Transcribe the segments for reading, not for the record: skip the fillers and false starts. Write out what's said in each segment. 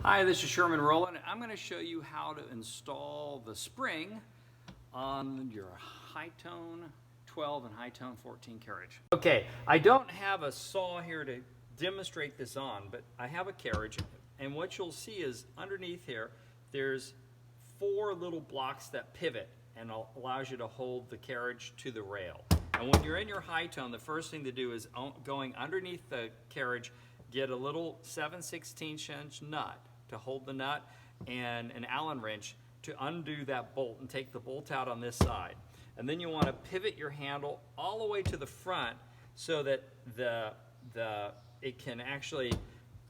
Hi, this is Sherman Rowland. I'm going to show you how to install the spring on your HighTone 12 and HighTone 14 carriage. Okay, I don't have a saw here to demonstrate this on, but I have a carriage, and what you'll see is underneath here, there's 4 little blocks that pivot and allows you to hold the carriage to the rail. And when you're in your HighTone, the first thing to do is going underneath the carriage, get a little 7/16 inch nut to hold the nut and an Allen wrench to undo that bolt and take the bolt out on this side. And then you want to pivot your handle all the way to the front so that it can actually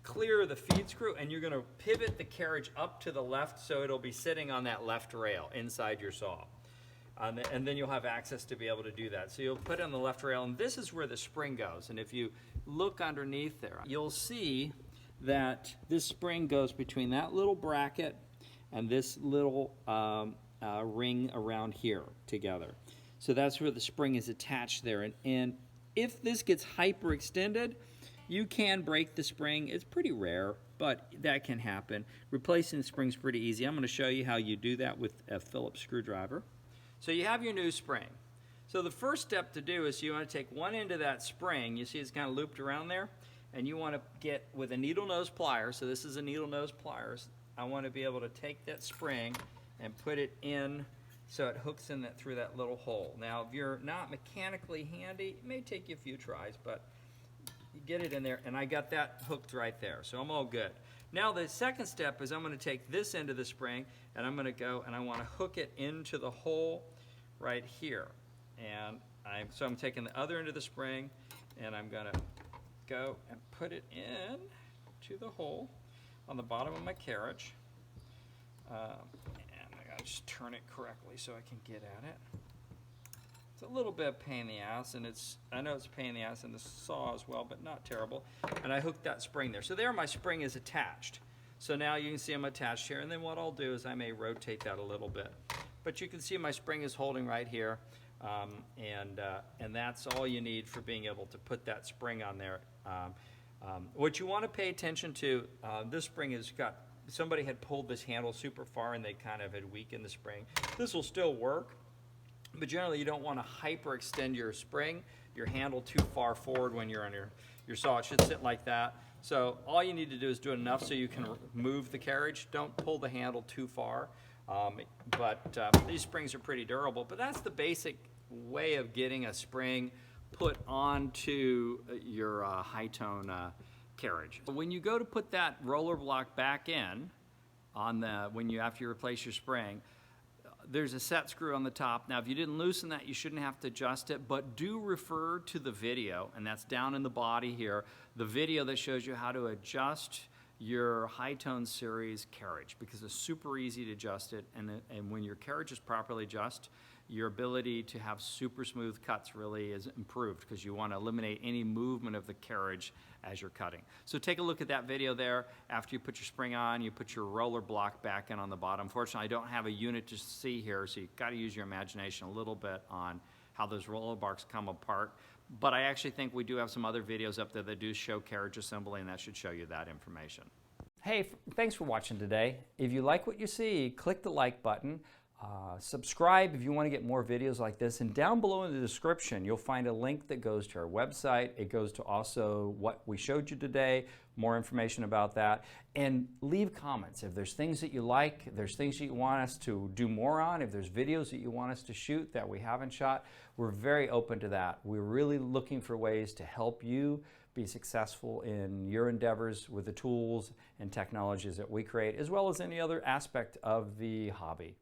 clear the feed screw, and you're going to pivot the carriage up to the left so it'll be sitting on that left rail inside your saw. And then you'll have access to be able to do that. So you'll put it on the left rail, and this is where the spring goes. And if you look underneath there, you'll see that this spring goes between that little bracket and this little ring around here together. So that's where the spring is attached there. And if this gets hyperextended, you can break the spring. It's pretty rare, but that can happen. Replacing the spring is pretty easy. I'm going to show you how you do that with a Phillips screwdriver. So you have your new spring. So the first step to do is you want to take one end of that spring, you see it's kind of looped around there, and you want to get with a needle nose plier, so this is a needle nose pliers, I want to be able to take that spring and put it in so it hooks in that through that little hole. Now if you're not mechanically handy, it may take you a few tries, but you get it in there, and I got that hooked right there, so I'm all good. Now the second step is I'm going to take this end of the spring and I'm going to go and I want to hook it into the hole right here. And so I'm taking the other end of the spring and I'm going to go and put it in to the hole on the bottom of my carriage. And I got to just turn it correctly so I can get at it. It's a little bit of pain in the ass, and I know it's a pain in the ass in the saw as well, but not terrible. And I hooked that spring there. So there my spring is attached. So now you can see I'm attached here, and then what I'll do is I may rotate that a little bit. But you can see my spring is holding right here, and that's all you need for being able to put that spring on there. What you want to pay attention to, this spring has got, somebody had pulled this handle super far and they kind of had weakened the spring. This will still work. But generally, you don't want to hyperextend your spring, your handle too far forward when you're on your saw. It should sit like that. So all you need to do is do it enough so you can move the carriage. Don't pull the handle too far. These springs are pretty durable. But that's the basic way of getting a spring put onto your HighTone carriage. When you go to put that roller block back in, after you replace your spring, there's a set screw on the top. Now, if you didn't loosen that, you shouldn't have to adjust it, but do refer to the video, and that's down in the body here, the video that shows you how to adjust your HighTone series carriage, because it's super easy to adjust it, and when your carriage is properly adjusted, your ability to have super smooth cuts really is improved, because you want to eliminate any movement of the carriage as you're cutting. So take a look at that video there. After you put your spring on, you put your roller block back in on the bottom. Fortunately, I don't have a unit to see here, so you've got to use your imagination a little bit on how those roller blocks come apart. But I actually think we do have some other videos up there that do show carriage assembly, and that should show you that information. Hey, thanks for watching today. If you like what you see, click the like button. Subscribe if you want to get more videos like this, and down below in the description you'll find a link that goes to our website. It goes to also what we showed you today, more information about that, and leave comments. If there's things that you like, if there's things that you want us to do more on, if there's videos that you want us to shoot that we haven't shot, we're very open to that. We're really looking for ways to help you be successful in your endeavors with the tools and technologies that we create, as well as any other aspect of the hobby.